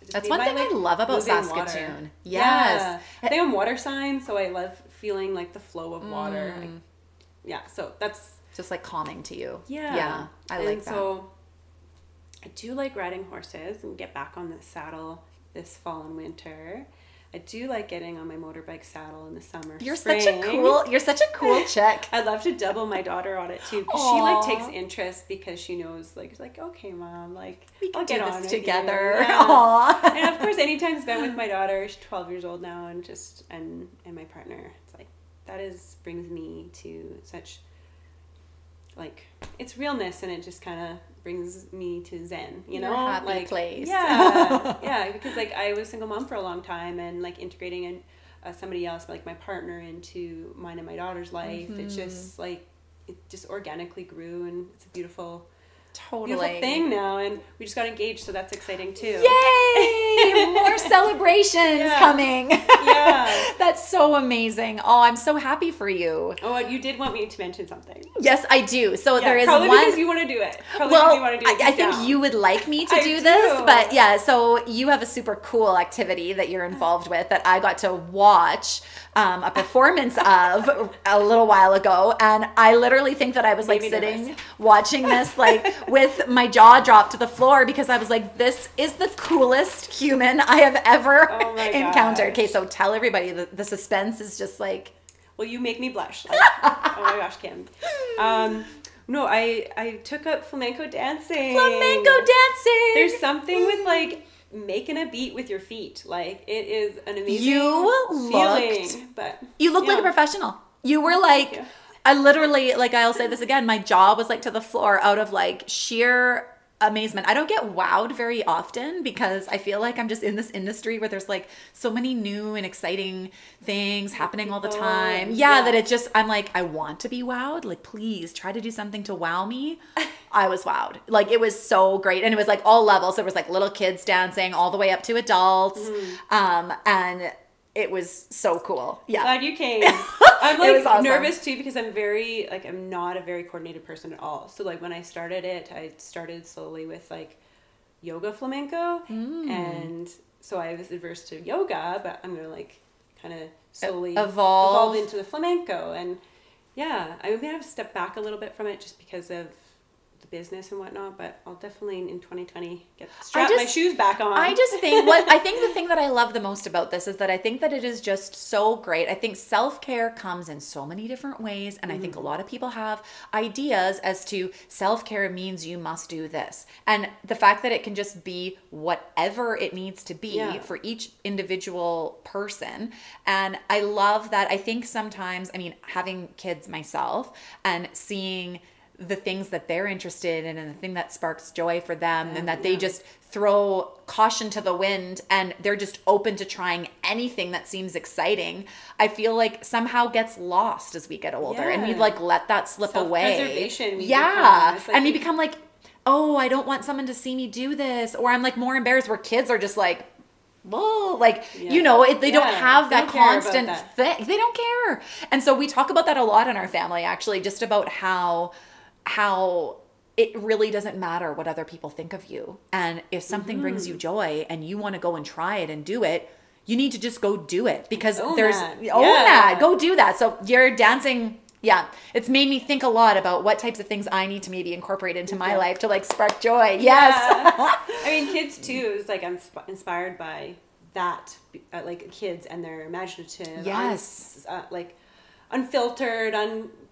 that's one thing I love about Saskatoon. Water. Yes. Yeah. I think I'm water sign, so I love feeling like the flow of water. Like, so that's just like calming to you. Yeah. I like that. So I do like riding horses and get back on the saddle this fall and winter. I do like getting on my motorbike saddle in the summer. You're such a cool chick. I'd love to double my daughter on it too, because she like takes interest, because she knows like okay, mom, like we can I'll get on this together. Yeah. And of course, anytime spent with my daughter, she's 12 years old now, and and my partner, it's like brings me to such like it's realness, and it just kind of brings me to zen, you know, your happy like place. Yeah, because like I was a single mom for a long time, and like integrating in somebody else, like my partner, into mine and my daughter's life, it's just like it just organically grew, and it's a beautiful thing now, and we just got engaged, so that's exciting too. Yay! More celebrations coming. Yeah. That's so amazing. Oh, I'm so happy for you. Oh, you did want me to mention something. Yes, I do. So there is probably one because you want to do it. I think you would like me to do this, but yeah, so you have a super cool activity that you're involved with that I got to watch a performance of a little while ago, and I literally think that I was like sitting watching this like with my jaw dropped to the floor, because I was like, this is the coolest human I have ever encountered. Okay, so tell everybody the suspense is just like, well, you make me blush. Like, oh my gosh, Kim. No, I took up flamenco dancing. There's something with like making a beat with your feet. Like it is an amazing feeling. But you look like a professional. You were like, I literally, like, I'll say this again, my jaw was like to the floor out of like sheer amazement. I don't get wowed very often, because I feel like I'm just in this industry where there's like so many new and exciting things happening all the time. That it just, I'm like, I want to be wowed. Like, please try to do something to wow me. I was wowed. Like, it was so great. And it was like all levels. There was like little kids dancing all the way up to adults. And it was so cool. Yeah. Glad you came. I'm like awesome. Nervous too, because I'm not a very coordinated person at all. So like when I started it, I started slowly with like yoga flamenco. And so I was adverse to yoga, but I'm going to like kind of slowly evolve into the flamenco. And yeah, I'm going to have to step back a little bit from it just because of the business and whatnot, but I'll definitely in 2020 strap my shoes back on. I just think the thing that I love the most about this is that I think that it is just so great. I think self-care comes in so many different ways, and I think a lot of people have ideas as to self-care means you must do this, and the fact that it can just be whatever it needs to be for each individual person. And I love that. I think sometimes, I mean, having kids myself and seeing the things that they're interested in and the thing that sparks joy for them, and that they just throw caution to the wind and they're just open to trying anything that seems exciting, I feel like somehow gets lost as we get older, and we like let that slip away. Self-preservation. And we become like, oh, I don't want someone to see me do this, or I'm like more embarrassed, where kids are just like, well, like, you know, they don't have that constant thing. They don't care. And so we talk about that a lot in our family, actually, just about how it really doesn't matter what other people think of you. And if something brings you joy and you want to go and try it and do it, you need to just go do it, because go do that. So you're dancing. Yeah. It's made me think a lot about what types of things I need to maybe incorporate into my life to like spark joy. Yes. I mean, kids too, is like, I'm inspired by that, like kids and their imaginative, like unfiltered,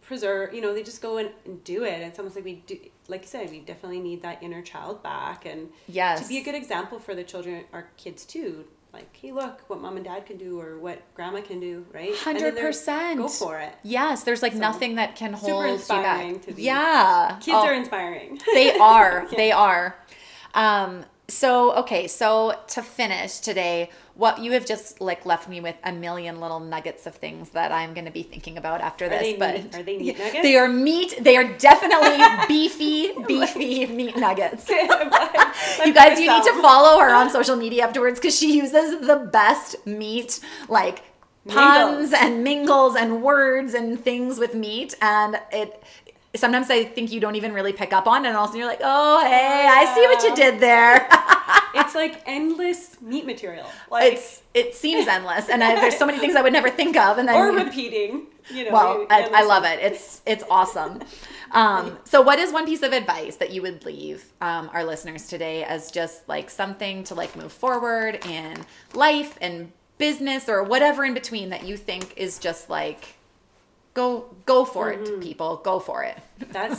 preserve, you know, they just go and do it. It's almost like we do, like you said, we definitely need that inner child back, and to be a good example for the children, our kids too, like, hey, look what mom and dad can do or what grandma can do, right? 100%. Go for it. Yes, there's like nothing that can hold super inspiring you back. to be. Yeah. Kids are inspiring. They are. They are. So to finish today, what you have just like left me with a million little nuggets of things that I'm going to be thinking about after this. Are they meat nuggets? They are meat. They are definitely beefy meat nuggets. You guys, you need to follow her on social media afterwards because she uses the best meat, like puns and mingles and words and things with meat. And sometimes I think you don't even really pick up on it, and also you're like, oh, hey, I see what you did there. It's like endless meat material. Like it seems endless, and there's so many things I would never think of, and then or repeating. Well, I love it. It's awesome. So, what is one piece of advice that you would leave our listeners today as just like something to like move forward in life and business or whatever in between that you think is just like go for it, people. Go for it.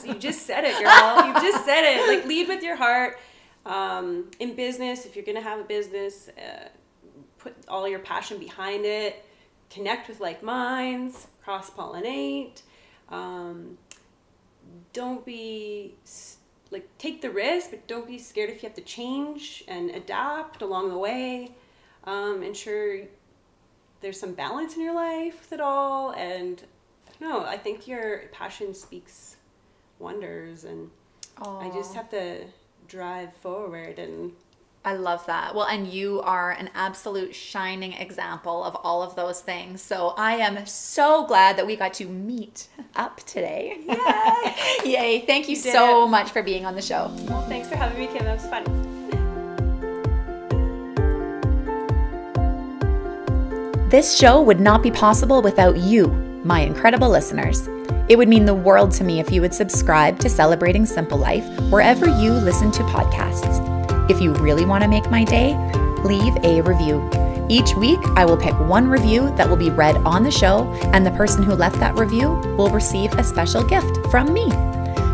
You just said it, girl. You just said it. Like, lead with your heart. In business, if you're going to have a business, put all your passion behind it. Connect with like minds. Cross-pollinate. Don't be like, take the risk, but don't be scared if you have to change and adapt along the way. Ensure there's some balance in your life with it all, and no, I think your passion speaks wonders, and I just have to drive forward. And I love that. Well, and you are an absolute shining example of all of those things. So I am so glad that we got to meet up today. Yay! Yay. Thank you so much for being on the show. Well, thanks for having me, Kim. That was fun. This show would not be possible without you, my incredible listeners. It would mean the world to me if you would subscribe to Celebrating Simple Life wherever you listen to podcasts. If you really want to make my day, leave a review. Each week, I will pick one review that will be read on the show, and the person who left that review will receive a special gift from me.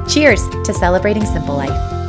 Cheers to Celebrating Simple Life.